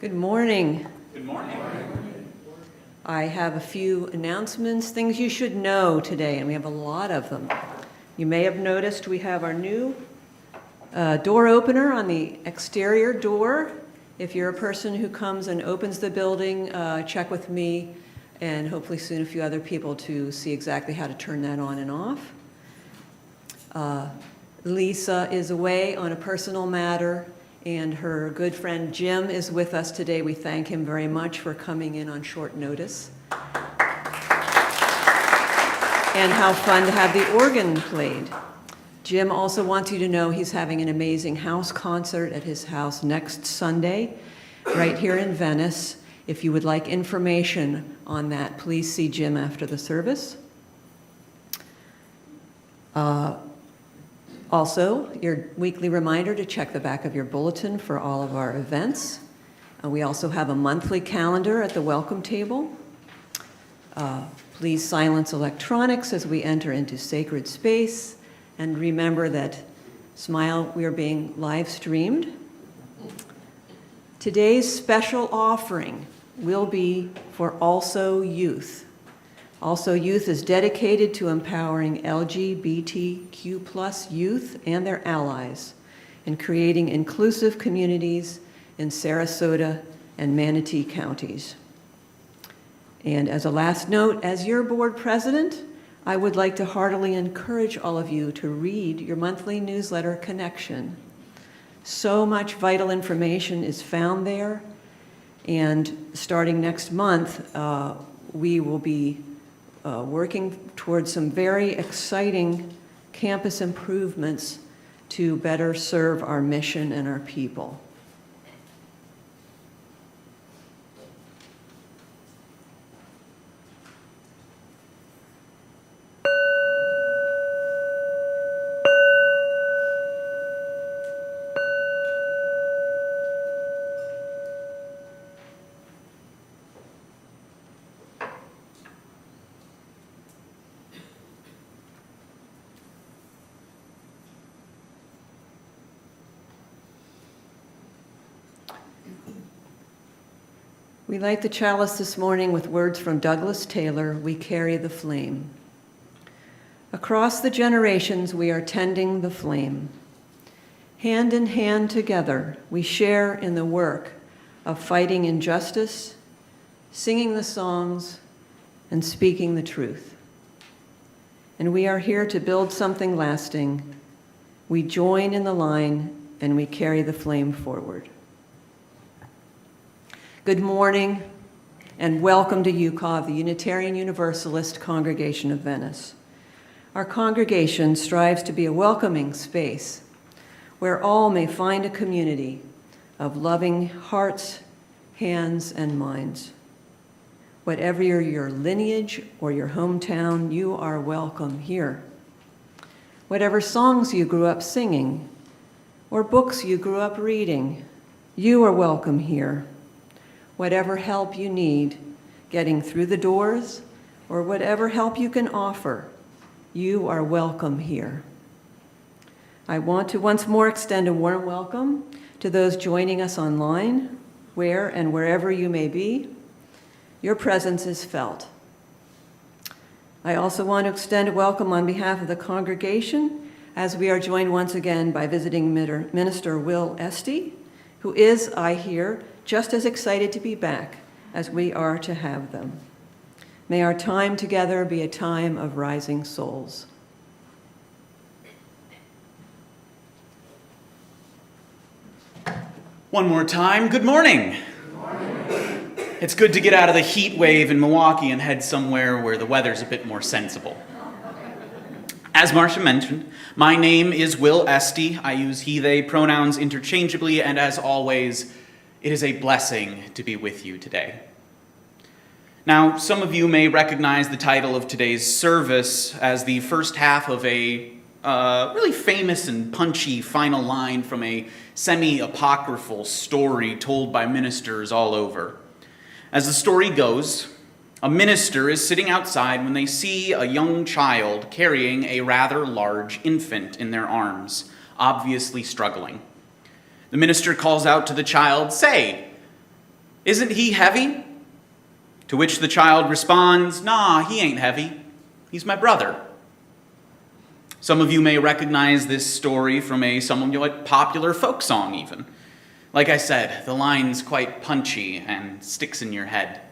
Good morning. Good morning. I have a few announcements, things you should know today, and we have a lot of them. You may have noticed we have our new door opener on the exterior door. If you're a person who comes and opens the building, check with me and hopefully soon a few other people to see exactly how to turn that on and off. Lisa is away on a personal matter, and her good friend Jim is with us today. We thank him very much for coming in on short notice. And how fun to have the organ played. Jim also wants you to know he's having an amazing house concert at his house next Sunday, right here in Venice. If you would like information on that, please see Jim after the service. Also, your weekly reminder to check the back of your bulletin for all of our events. We also have a monthly calendar at the welcome table. Please silence electronics as we enter into sacred space. And remember that, smile, we are being live streamed. Today's special offering will be for Also Youth. Also Youth is dedicated to empowering LGBTQ+ youth and their allies in creating inclusive communities in Sarasota and Manatee counties. And as a last note, as your board president, I would like to heartily encourage all of you to read your monthly newsletter, Connection. So much vital information is found there, and starting next month, we will be working towards some very exciting campus improvements to better serve our mission and our people. We light the chalice this morning with words from Douglas Taylor, "We carry the flame." Across the generations, we are tending the flame. Hand in hand together, we share in the work of fighting injustice, singing the songs, and speaking the truth. And we are here to build something lasting. We join in the line, and we carry the flame forward. Good morning, and welcome to UCOV, the Unitarian Universalist Congregation of Venice. Our congregation strives to be a welcoming space where all may find a community of loving hearts, hands, and minds. Whatever your lineage or your hometown, you are welcome here. Whatever songs you grew up singing or books you grew up reading, you are welcome here. Whatever help you need getting through the doors or whatever help you can offer, you are welcome here. I want to once more extend a warm welcome to those joining us online, where and wherever you may be. Your presence is felt. I also want to extend a welcome on behalf of the congregation as we are joined once again by visiting Minister Will Esty, who is, I hear, just as excited to be back as we are to have them. May our time together be a time of rising souls. One more time, good morning. Good morning. It's good to get out of the heat wave in Milwaukee and head somewhere where the weather's a bit more sensible. As Marcia mentioned, my name is Will Esty. I use he, they pronouns interchangeably, and as always, it is a blessing to be with you today. Now, some of you may recognize the title of today's service as the first half of a really famous and punchy final line from a semi-apocryphal story told by ministers all over. As the story goes, a minister is sitting outside when they see a young child carrying a rather large infant in their arms, obviously struggling. The minister calls out to the child, "Say, Isn't he heavy? To which the child responds, nah, he ain't heavy. He's my brother. Some of you may recognize this story from a somewhat popular folk song even. Like I said, the line's quite punchy and sticks in your head.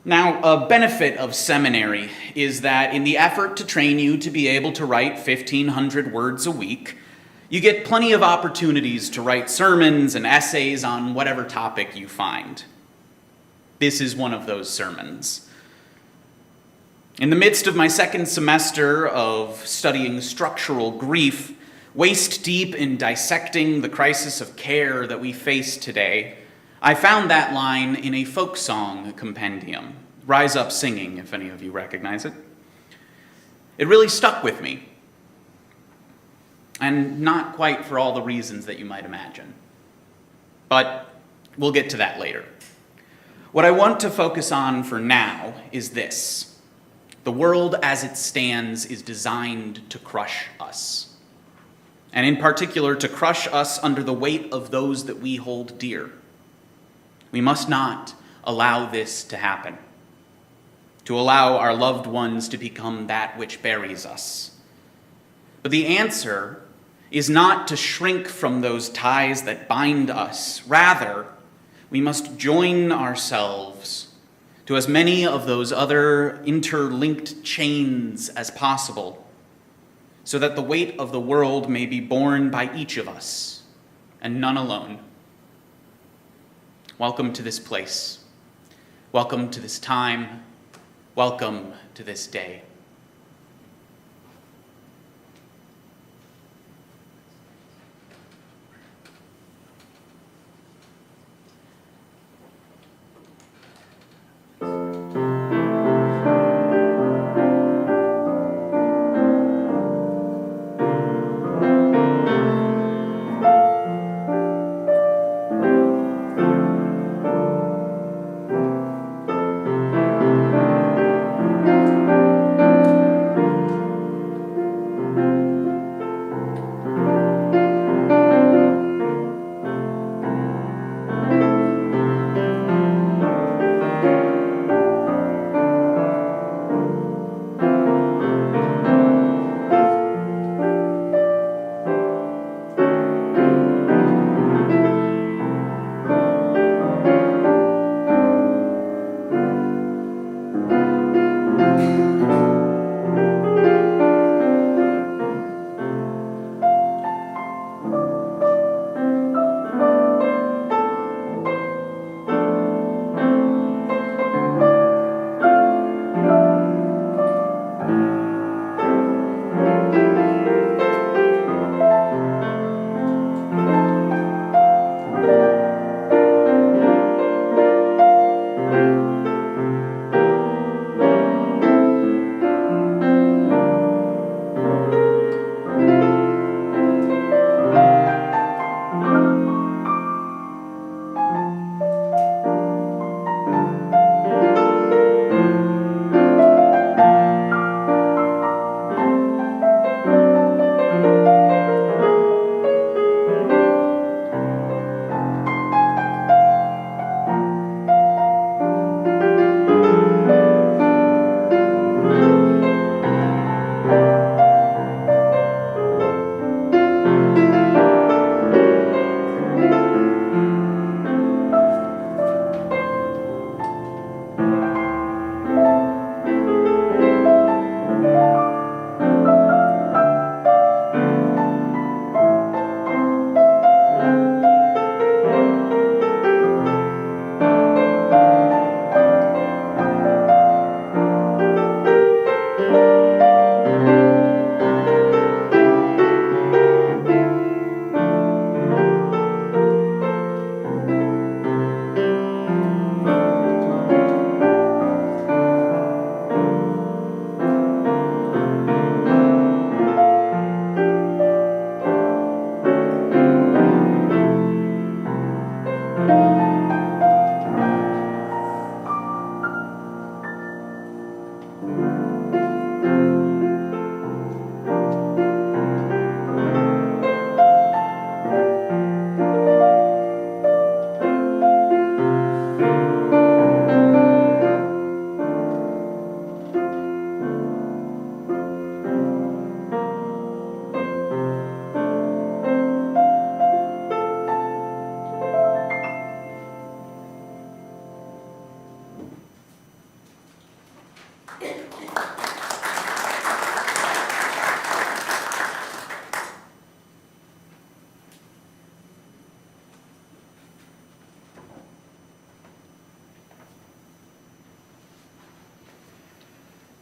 Now, a benefit of seminary is that in the effort to train you to be able to write 1,500 words a week, you get plenty of opportunities to write sermons and essays on whatever topic you find. This is one of those sermons. In the midst of my second semester of studying structural grief, waist deep in dissecting the crisis of care that we face today, I found that line in a folk song compendium. Rise Up Singing, if any of you recognize it. It really stuck with me. And not quite for all the reasons that you might imagine. But we'll get to that later. What I want to focus on for now is this. The world as it stands is designed to crush us. And in particular, to crush us under the weight of those that we hold dear. We must not allow this to happen. To allow our loved ones to become that which buries us. But the answer is not to shrink from those ties that bind us. Rather, we must join ourselves to as many of those other interlinked chains as possible, so that the weight of the world may be borne by each of us, and none alone. Welcome to this place. Welcome to this time. Welcome to this day.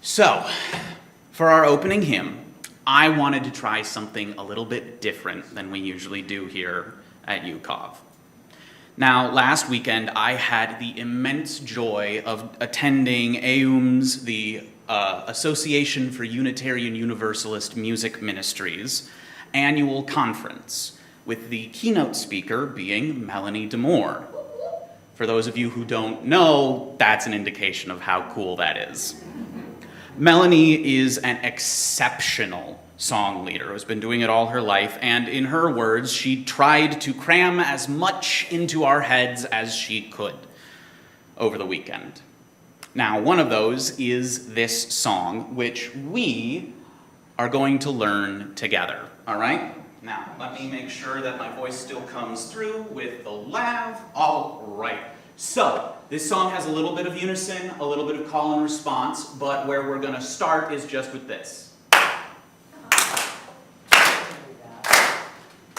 So, for our opening hymn, I wanted to try something a little bit different than we usually do here at UCOV. Now, last weekend, I had the immense joy of attending AUM's, the Association for Unitarian Universalist Music Ministries, annual conference, with the keynote speaker being Melanie DeMoore. For those of you who don't know, that's an indication of how cool that is. Melanie is an exceptional song leader who's been doing it all her life, and in her words, she tried to cram as much into our heads as she could over the weekend. Now, one of those is this song, which we are going to learn together, all right? Now, let me make sure that my voice still comes through with the lav. All right. So, this song has a little bit of unison, a little bit of call and response, but where we're going to start is just with this.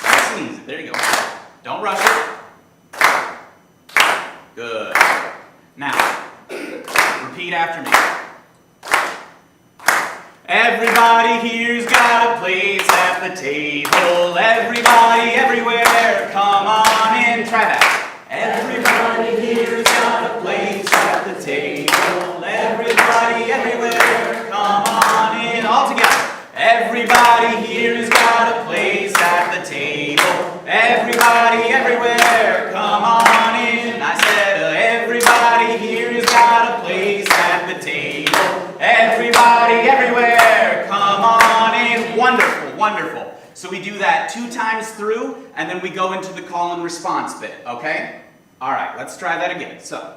Nice and easy. There you go. Don't rush it. Good. Now, repeat after me. Everybody here's got a place at the table. Everybody, everywhere, come on in. Try that. Everybody here's got a place at the table. Everybody, everywhere, come on in. All together. Everybody here's got a place at the table. Everybody, everywhere, come on in. I said, everybody here's got a place at the table. Everybody, everywhere, come on in. Wonderful, wonderful. So we do that 2 times through, and then we go into the call and response bit, okay? All right, let's try that again. So.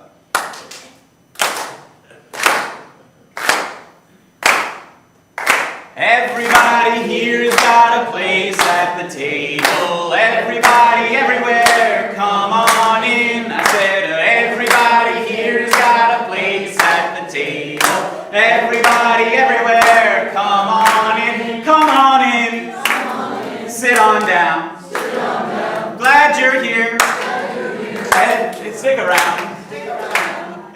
Everybody here's got a place at the table. Everybody, everywhere, come on in. I said, everybody here's got a place at the table. Everybody, everywhere, come on in. Come on in. Sit on down. Glad you're here. Stick around.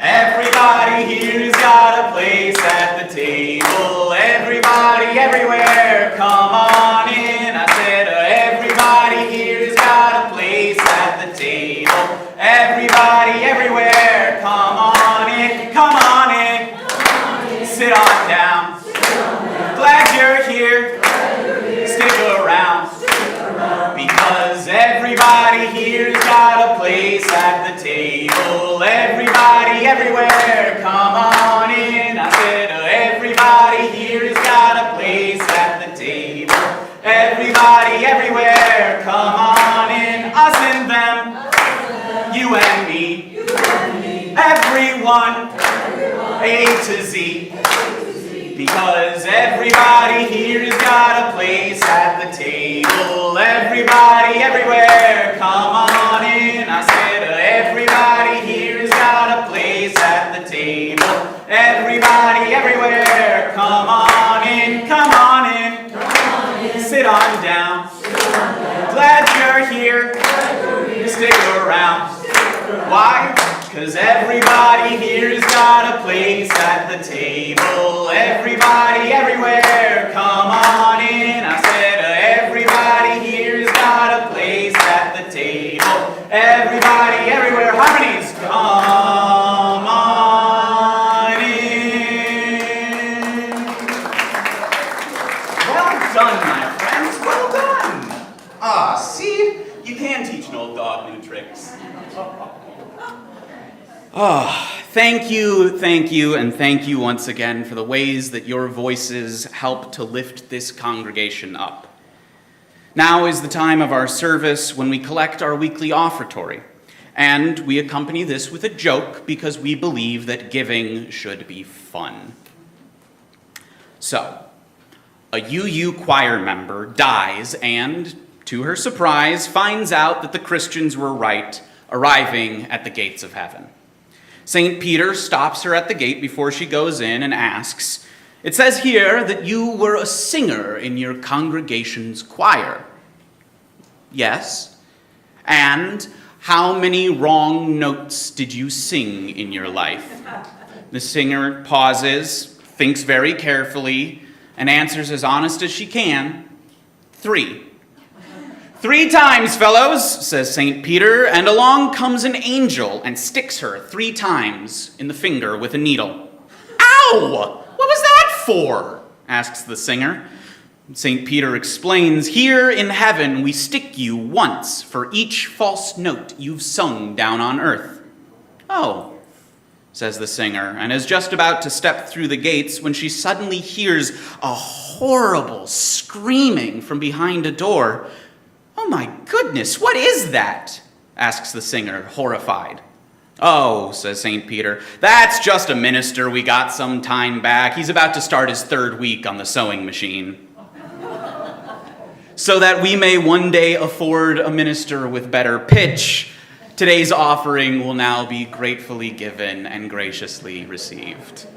Everybody here's got a place at the table. Everybody, everywhere, come on in. I said, everybody here's got a place at the table. Everybody, everywhere, come on in. Come on in. Sit on down. Glad you're here. Stick around. Because everybody here's got a place at the table. Everybody, everywhere, come on in. I said, everybody here's got a place at the table. Everybody, everywhere, come on in. Us and them, you and me, everyone, A to Z. Because everybody here's got a place at the table. Everybody, everywhere, come on in. I said, everybody here's got a place at the table. Everybody, everywhere, come on in. Come on in. Sit on down. Glad you're here. Stick around. Why? Because everybody here's got a place at the table. Everybody, everywhere, come on in. I said, everybody here's got a place at the table. Everybody, everywhere, harmonies, come on in. Well done, my friends, well done. Ah, see, you can teach an old dog new tricks. Oh, thank you, and thank you once again for the ways that your voices help to lift this congregation up. Now is the time of our service when we collect our weekly offertory, and we accompany this with a joke because we believe that giving should be fun. So, a UU choir member dies and, to her surprise, finds out that the Christians were right, arriving at the gates of heaven. St. Peter stops her at the gate before she goes in and asks, "It says here that you were a singer in your congregation's choir." "Yes." "And how many wrong notes did you sing in your life?" The singer pauses, thinks very carefully, and answers as honest as she can. 3. 3 times, fellows, says St. Peter, and along comes an angel and sticks her 3 times in the finger with a needle. Ow! What was that for? Asks the singer. St. Peter explains, here in heaven we stick you once for each false note you've sung down on earth. Oh, says the singer, and is just about to step through the gates when she suddenly hears a horrible screaming from behind a door. Oh my goodness, what is that? Asks the singer, horrified. Oh, says St. Peter, that's just a minister we got some time back. He's about to start his 3rd week on the sewing machine. So that we may one day afford a minister with better pitch, today's offering will now be gratefully given and graciously received.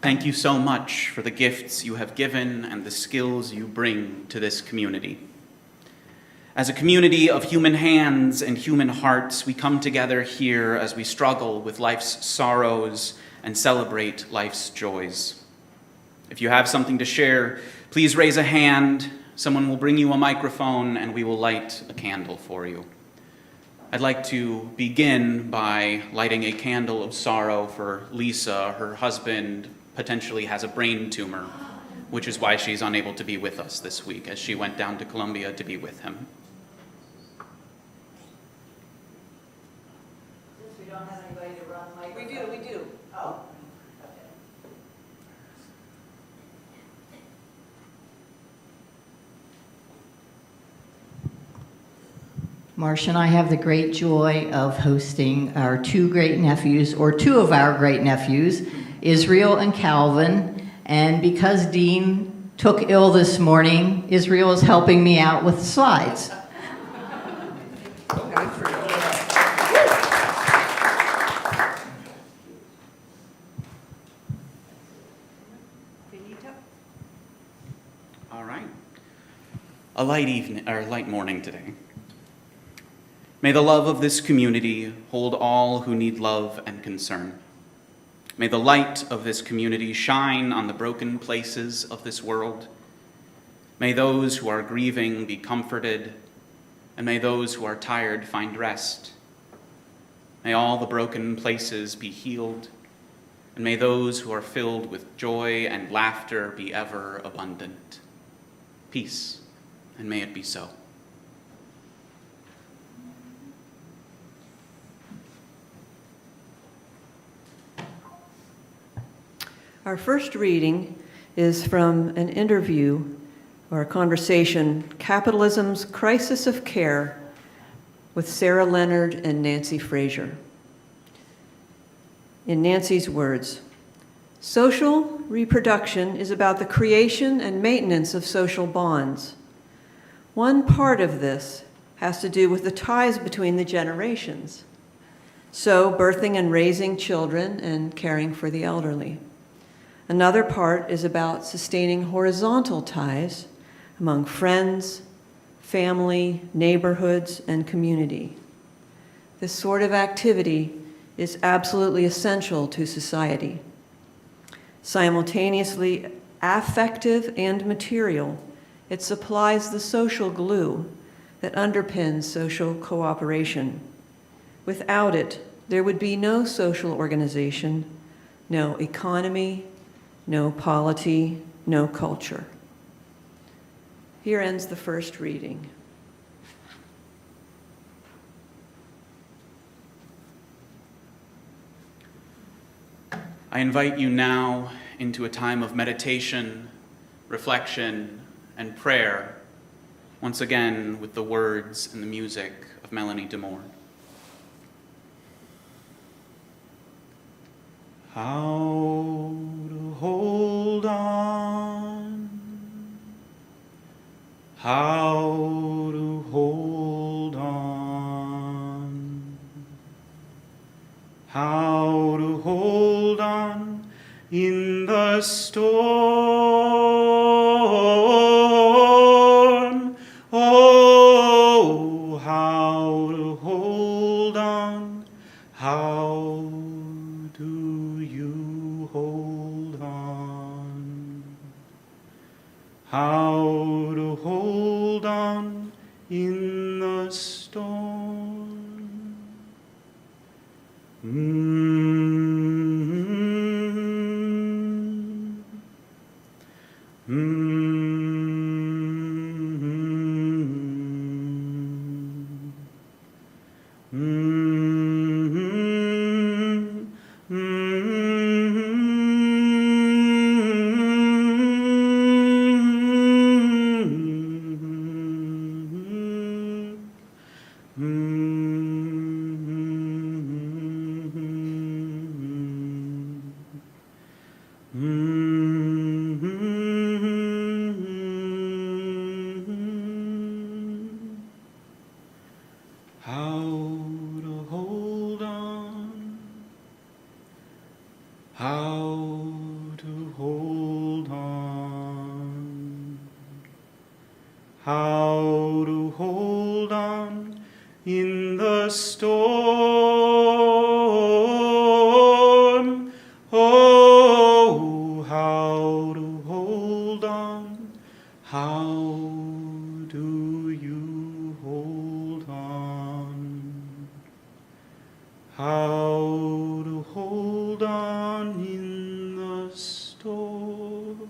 Thank you so much for the gifts you have given and the skills you bring to this community. As a community of human hands and human hearts, we come together here as we struggle with life's sorrows and celebrate life's joys. If you have something to share, please raise a hand. Someone will bring you a microphone and we will light a candle for you. I'd like to begin by lighting a candle of sorrow for Lisa. Her husband potentially has a brain tumor, which is why she's unable to be with us this week, as she went down to Colombia to be with him. Since we don't have anybody to run like we do. Oh. Marcia and I have the great joy of hosting our 2 great-nephews, or 2 of our great-nephews, Israel and Calvin. And because Dean took ill this morning, Israel is helping me out with slides. All right. A light morning today. May the love of this community hold all who need love and concern. May the light of this community shine on the broken places of this world. May those who are grieving be comforted, and may those who are tired find rest. May all the broken places be healed, and may those who are filled with joy and laughter be ever abundant. Peace, and may it be so. Our first reading is from an interview or a conversation, Capitalism's Crisis of Care, with Sarah Leonard and Nancy Fraser. In Nancy's words, social reproduction is about the creation and maintenance of social bonds. One part of this has to do with the ties between the generations. So, birthing and raising children and caring for the elderly. Another part is about sustaining horizontal ties among friends, family, neighborhoods, and community. This sort of activity is absolutely essential to society. Simultaneously affective and material, it supplies the social glue that underpins social cooperation. Without it, there would be no social organization, no economy, no polity, no culture. Here ends the first reading. I invite you now into a time of meditation, reflection, and prayer, once again with the words and the music of Melanie DeMore. How to hold on, how to hold on, how to hold on in the storm. Oh, how to hold on, how do you hold on? How to hold on in the storm. How to hold on, how to hold on, how to hold on in the storm. Oh, how to hold on, how do you hold on? How to hold on in the storm.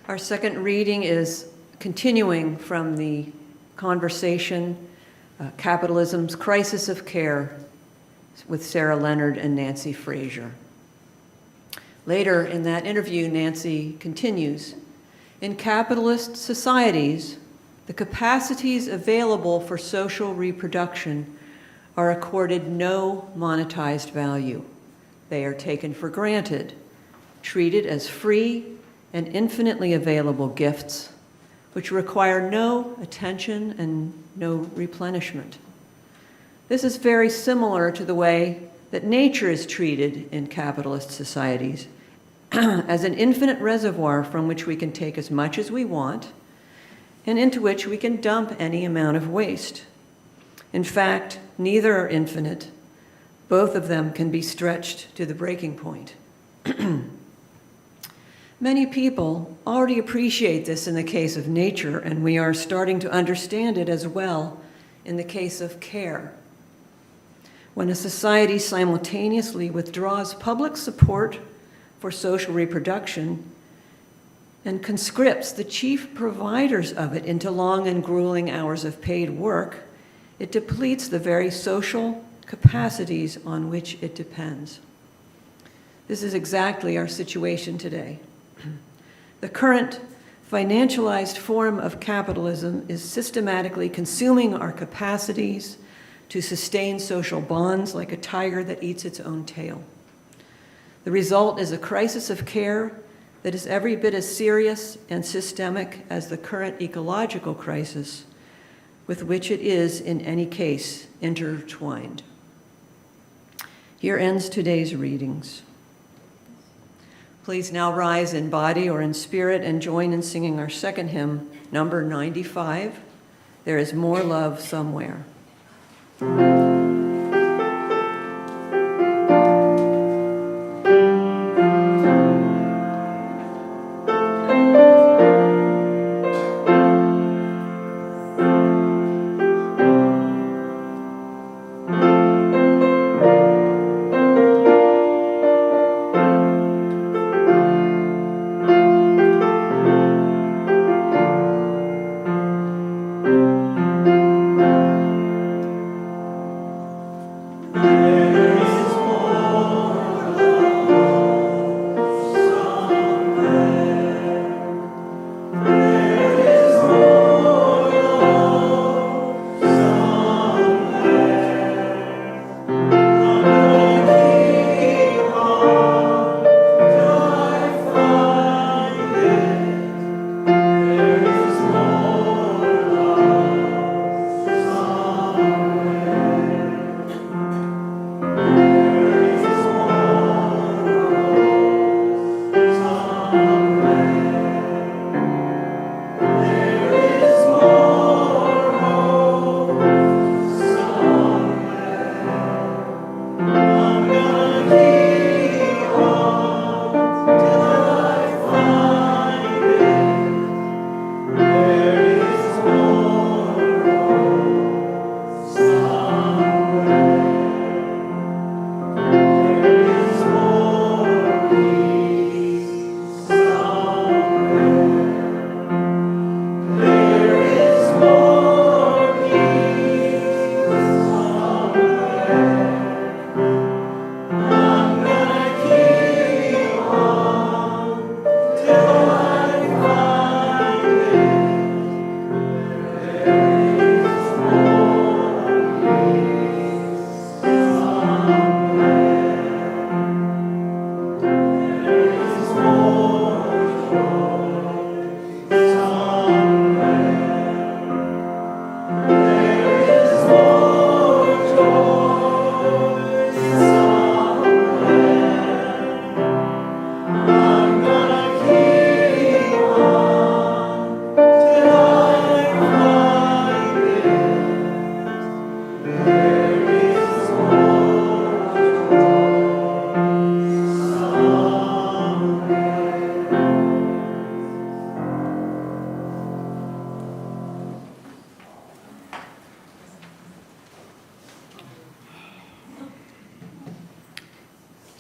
Our second reading is continuing from the conversation, Capitalism's Crisis of Care, with Sarah Leonard and Nancy Fraser. Later in that interview, Nancy continues, in capitalist societies, the capacities available for social reproduction are accorded no monetized value. They are taken for granted, treated as free and infinitely available gifts, which require no attention and no replenishment. This is very similar to the way that nature is treated in capitalist societies, as an infinite reservoir from which we can take as much as we want and into which we can dump any amount of waste. In fact, neither are infinite. Both of them can be stretched to the breaking point. Many people already appreciate this in the case of nature, and we are starting to understand it as well in the case of care. When a society simultaneously withdraws public support for social reproduction and conscripts the chief providers of it into long and grueling hours of paid work, it depletes the very social capacities on which it depends. This is exactly our situation today. The current financialized form of capitalism is systematically consuming our capacities to sustain social bonds like a tiger that eats its own tail. The result is a crisis of care that is every bit as serious and systemic as the current ecological crisis with which it is, in any case, intertwined. Here ends today's readings. Please now rise in body or in spirit and join in singing our second hymn, number 95, There is More Love Somewhere.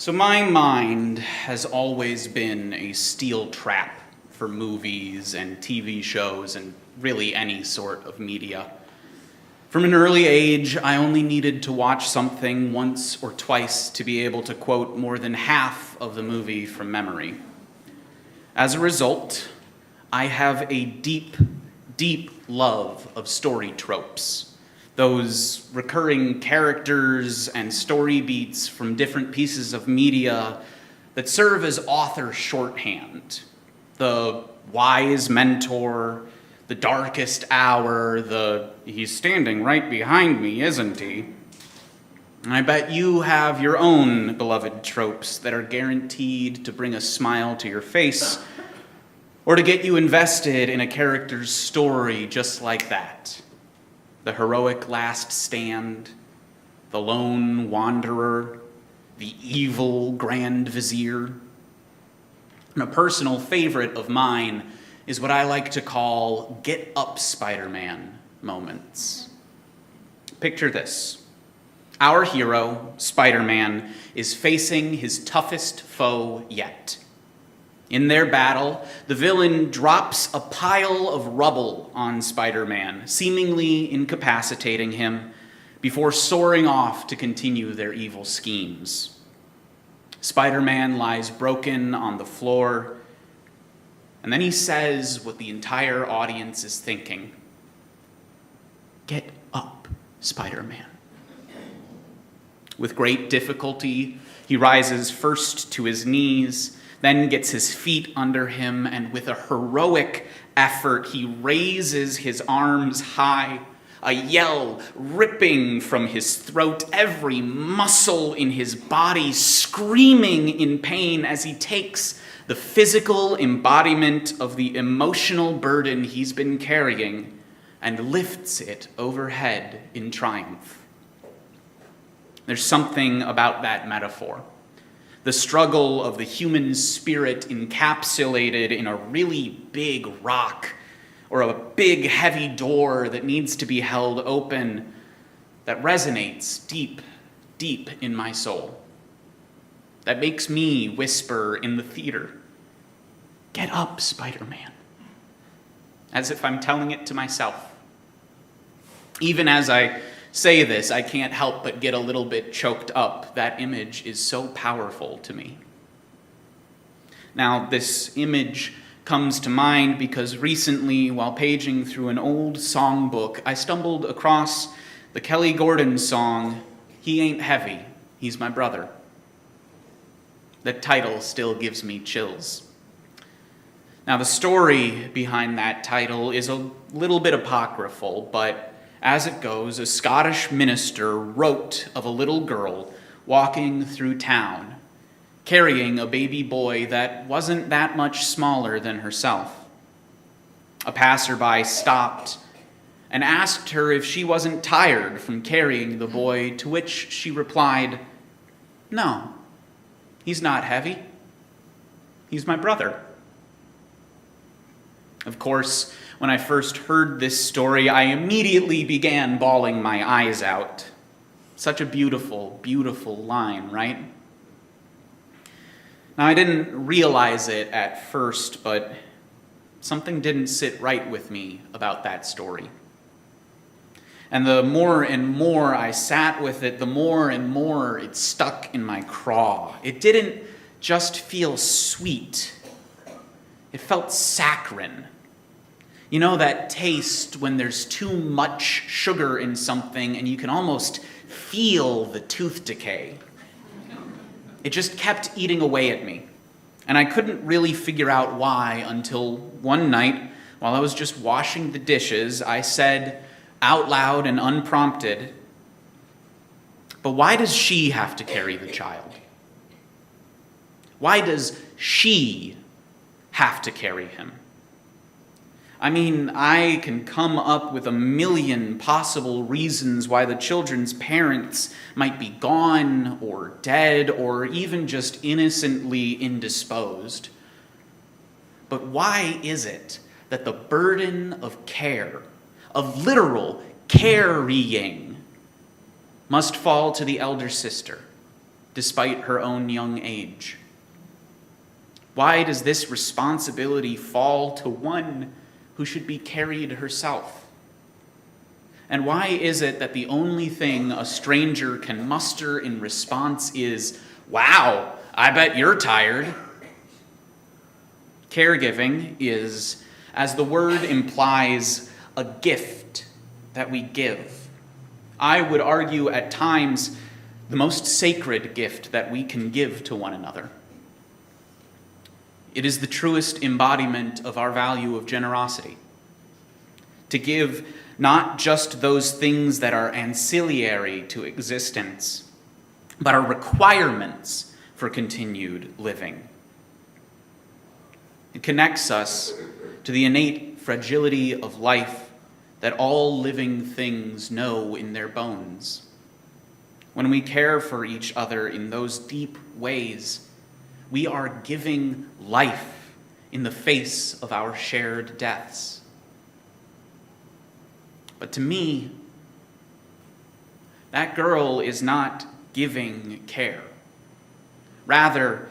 So my mind has always been a steel trap for movies and TV shows and really any sort of media. From an early age, I only needed to watch something once or twice to be able to quote more than half of the movie from memory. As a result, I have a deep, deep love of story tropes, those recurring characters and story beats from different pieces of media that serve as author shorthand. The wise mentor, the darkest hour, he's standing right behind me, isn't he? And I bet you have your own beloved tropes that are guaranteed to bring a smile to your face or to get you invested in a character's story just like that. The heroic last stand, the lone wanderer, the evil grand vizier. And a personal favorite of mine is what I like to call get up Spider-Man moments. Picture this. Our hero, Spider-Man, is facing his toughest foe yet. In their battle, the villain drops a pile of rubble on Spider-Man, seemingly incapacitating him, before soaring off to continue their evil schemes. Spider-Man lies broken on the floor, and then he says what the entire audience is thinking. Get up, Spider-Man. With great difficulty, he rises first to his knees, then gets his feet under him, and with a heroic effort, he raises his arms high, a yell ripping from his throat, every muscle in his body screaming in pain as he takes the physical embodiment of the emotional burden he's been carrying and lifts it overhead in triumph. There's something about that metaphor. The struggle of the human spirit encapsulated in a really big rock or a big heavy door that needs to be held open that resonates deep, deep in my soul. That makes me whisper in the theater, "Get up, Spider-Man," as if I'm telling it to myself. Even as I say this, I can't help but get a little bit choked up. That image is so powerful to me. Now, this image comes to mind because recently, while paging through an old songbook, I stumbled across the Kelly Gordon song, "He Ain't Heavy, He's My Brother." The title still gives me chills. Now, the story behind that title is a little bit apocryphal, but as it goes, a Scottish minister wrote of a little girl walking through town, carrying a baby boy that wasn't that much smaller than herself. A passerby stopped and asked her if she wasn't tired from carrying the boy, to which she replied, "No, he's not heavy. He's my brother." Of course, when I first heard this story, I immediately began bawling my eyes out. Such a beautiful, beautiful line, right? Now, I didn't realize it at first, but something didn't sit right with me about that story. And the more and more I sat with it, the more and more it stuck in my craw. It didn't just feel sweet. It felt saccharine. You know that taste when there's too much sugar in something and you can almost feel the tooth decay. It just kept eating away at me. And I couldn't really figure out why until one night, while I was just washing the dishes, I said out loud and unprompted, "But why does she have to carry the child? Why does she have to carry him? I mean, I can come up with a million possible reasons why the children's parents might be gone or dead or even just innocently indisposed. But why is it that the burden of care, of literal carrying, must fall to the elder sister, despite her own young age? Why does this responsibility fall to one who should be carried herself? And why is it that the only thing a stranger can muster in response is, "Wow, I bet you're tired"? Caregiving is, as the word implies, a gift that we give. I would argue at times the most sacred gift that we can give to one another. It is the truest embodiment of our value of generosity. To give not just those things that are ancillary to existence, but are requirements for continued living. It connects us to the innate fragility of life that all living things know in their bones. When we care for each other in those deep ways, we are giving life in the face of our shared deaths. But to me, that girl is not giving care. Rather,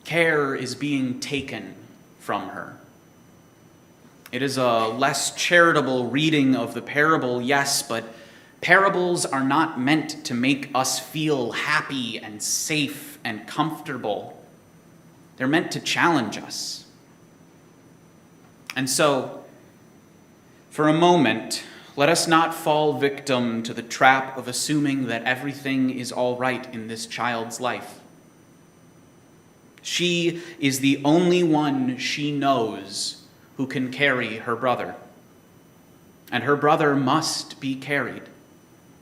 care is being taken from her. It is a less charitable reading of the parable, yes, but parables are not meant to make us feel happy and safe and comfortable. They're meant to challenge us. And so, for a moment, let us not fall victim to the trap of assuming that everything is all right in this child's life. She is the only one she knows who can carry her brother. And her brother must be carried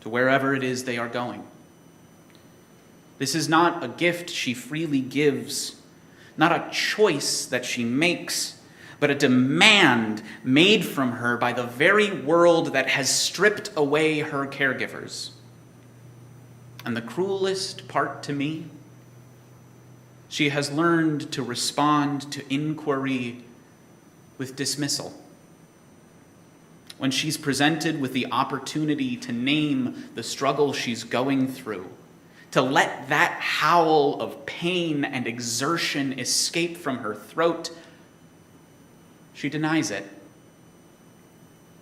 to wherever it is they are going. This is not a gift she freely gives, not a choice that she makes, but a demand made from her by the very world that has stripped away her caregivers. And the cruelest part to me, she has learned to respond to inquiry with dismissal. When she's presented with the opportunity to name the struggle she's going through, to let that howl of pain and exertion escape from her throat, she denies it.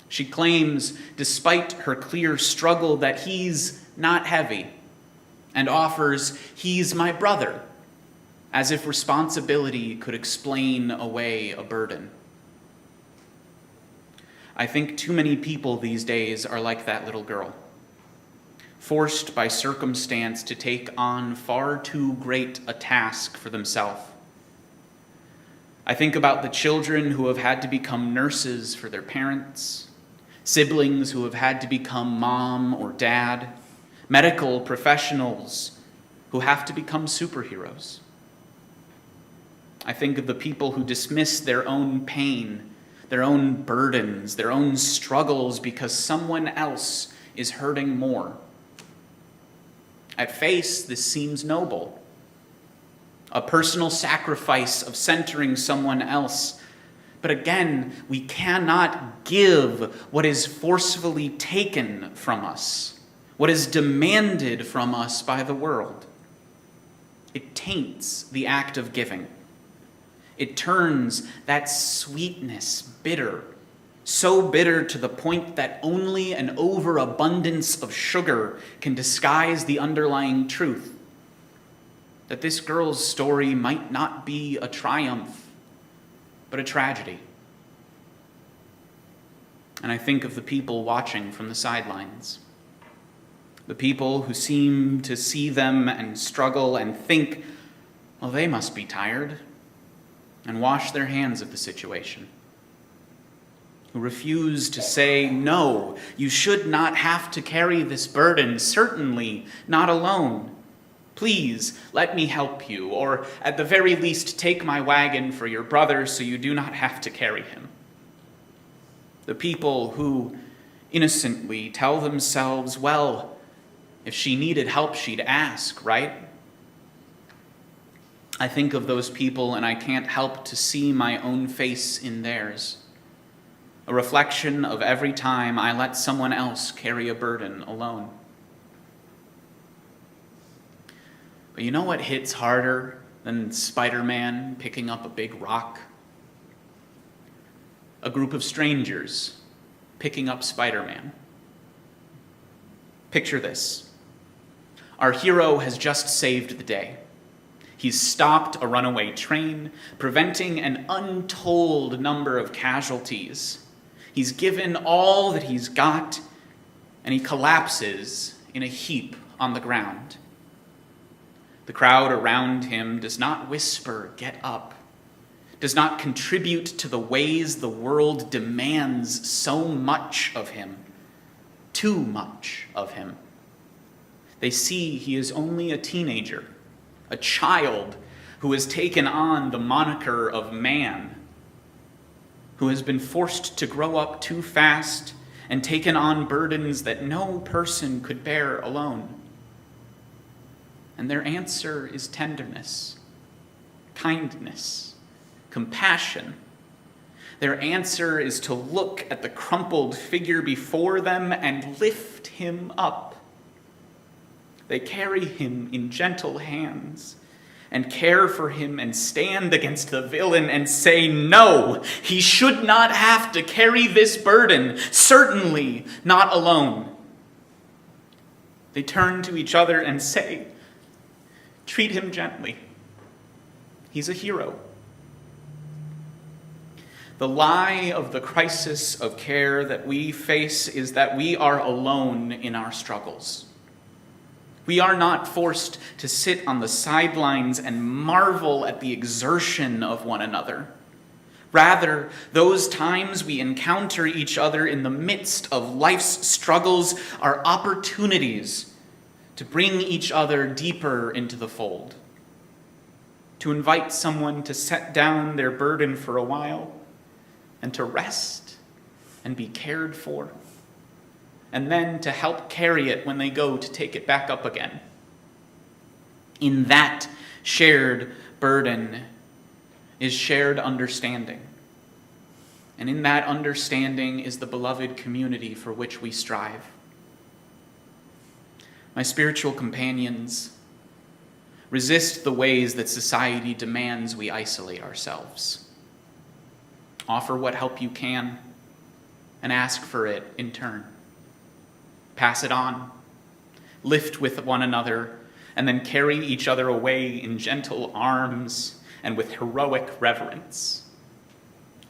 She claims, despite her clear struggle, that he's not heavy, and offers, "He's my brother," as if responsibility could explain away a burden. I think too many people these days are like that little girl, forced by circumstance to take on far too great a task for themselves. I think about the children who have had to become nurses for their parents, siblings who have had to become mom or dad, medical professionals who have to become superheroes. I think of the people who dismiss their own pain, their own burdens, their own struggles because someone else is hurting more. At face, this seems noble. A personal sacrifice of centering someone else. But again, we cannot give what is forcefully taken from us, what is demanded from us by the world. It taints the act of giving. It turns that sweetness bitter, so bitter to the point that only an overabundance of sugar can disguise the underlying truth. That this girl's story might not be a triumph, but a tragedy. And I think of the people watching from the sidelines. The people who seem to see them and struggle and think, well, they must be tired, and wash their hands of the situation. Who refuse to say, no, you should not have to carry this burden, certainly not alone. Please, let me help you, or at the very least, take my wagon for your brother so you do not have to carry him. The people who innocently tell themselves, well, if she needed help, she'd ask, right? I think of those people and I can't help to see my own face in theirs. A reflection of every time I let someone else carry a burden alone. But you know what hits harder Then Spider-Man picking up a big rock. A group of strangers picking up Spider-Man. Picture this. Our hero has just saved the day. He's stopped a runaway train, preventing an untold number of casualties. He's given all that he's got, and he collapses in a heap on the ground. The crowd around him does not whisper, "Get up," does not contribute to the ways the world demands so much of him, too much of him. They see he is only a teenager, a child who has taken on the moniker of man, who has been forced to grow up too fast and taken on burdens that no person could bear alone. And their answer is tenderness, kindness, compassion. Their answer is to look at the crumpled figure before them and lift him up. They carry him in gentle hands and care for him and stand against the villain and say, no, he should not have to carry this burden, certainly not alone. They turn to each other and say, treat him gently. He's a hero. The lie of the crisis of care that we face is that we are alone in our struggles. We are not forced to sit on the sidelines and marvel at the exertion of one another. Rather, those times we encounter each other in the midst of life's struggles are opportunities to bring each other deeper into the fold, to invite someone to set down their burden for a while and to rest and be cared for, and then to help carry it when they go to take it back up again. In that shared burden is shared understanding. And in that understanding is the beloved community for which we strive. My spiritual companions, resist the ways that society demands we isolate ourselves. Offer what help you can and ask for it in turn. Pass it on, lift with one another, and then carry each other away in gentle arms and with heroic reverence.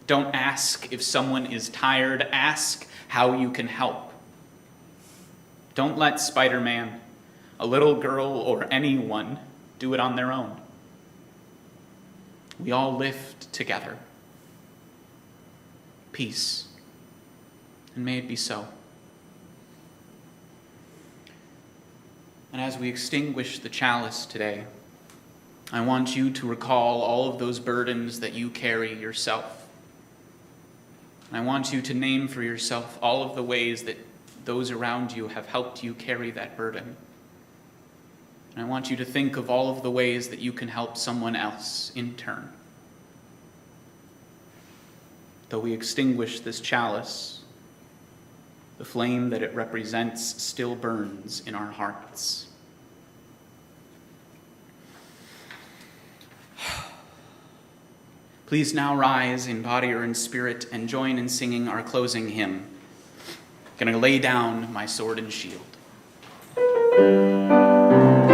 Don't ask if someone is tired, ask how you can help. Don't let Spider-Man, a little girl, or anyone do it on their own. We all lift together. Peace, and may it be so. And as we extinguish the chalice today, I want you to recall all of those burdens that you carry yourself. And I want you to name for yourself all of the ways that those around you have helped you carry that burden. And I want you to think of all of the ways that you can help someone else in turn. Though we extinguish this chalice, the flame that it represents still burns in our hearts. Please now rise in body or in spirit and join in singing our closing hymn. I'm going to lay down my sword and shield. For no more.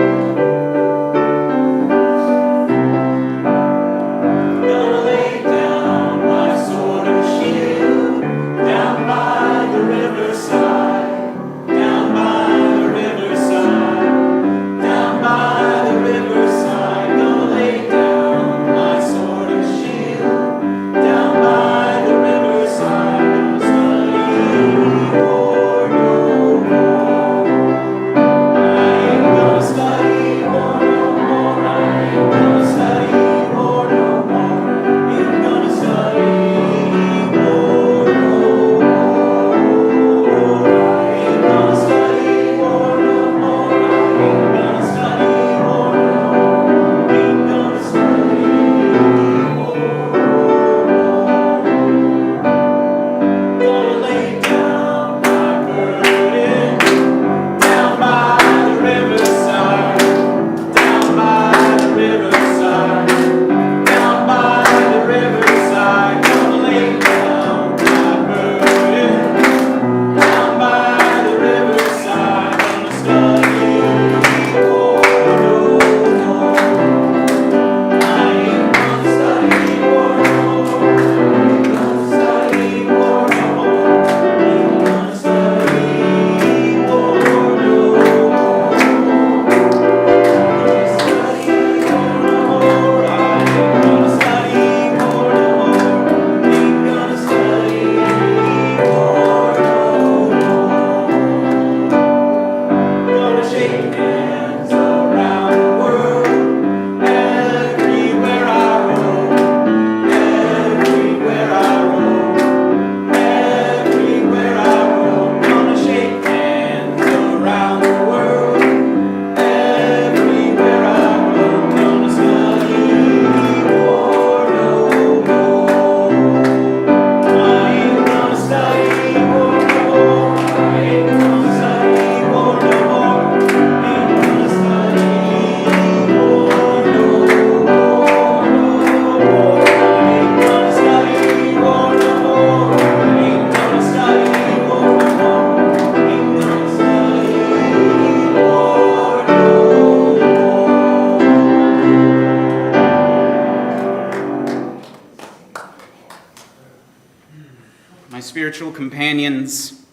spiritual companions,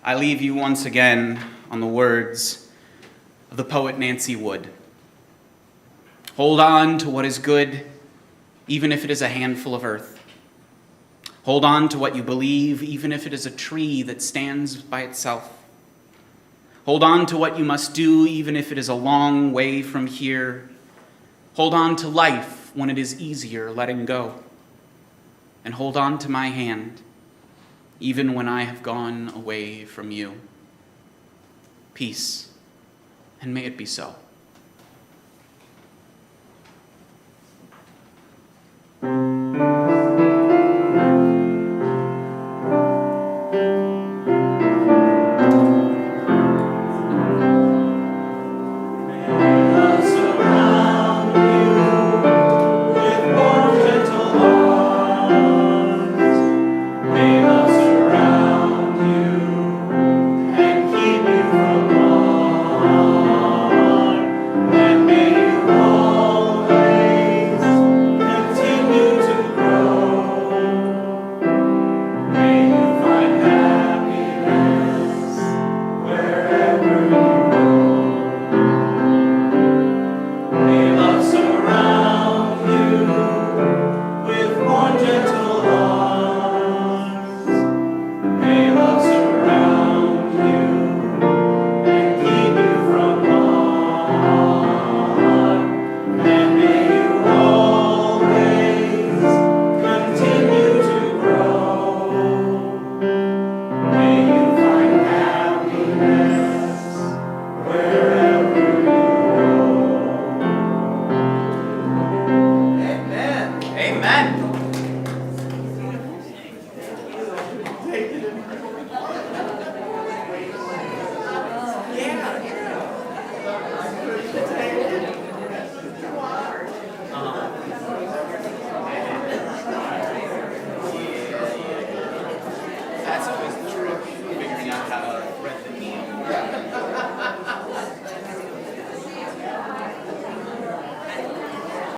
I leave you once again on the words of the poet Nancy Wood. Hold on to what is good, even if it is a handful of earth. Hold on to what you believe, even if it is a tree that stands by itself. Hold on to what you must do, even if it is a long way from here. Hold on to life when it is easier letting go. And hold on to my hand, even when I have gone away from you. Peace, and may it be so.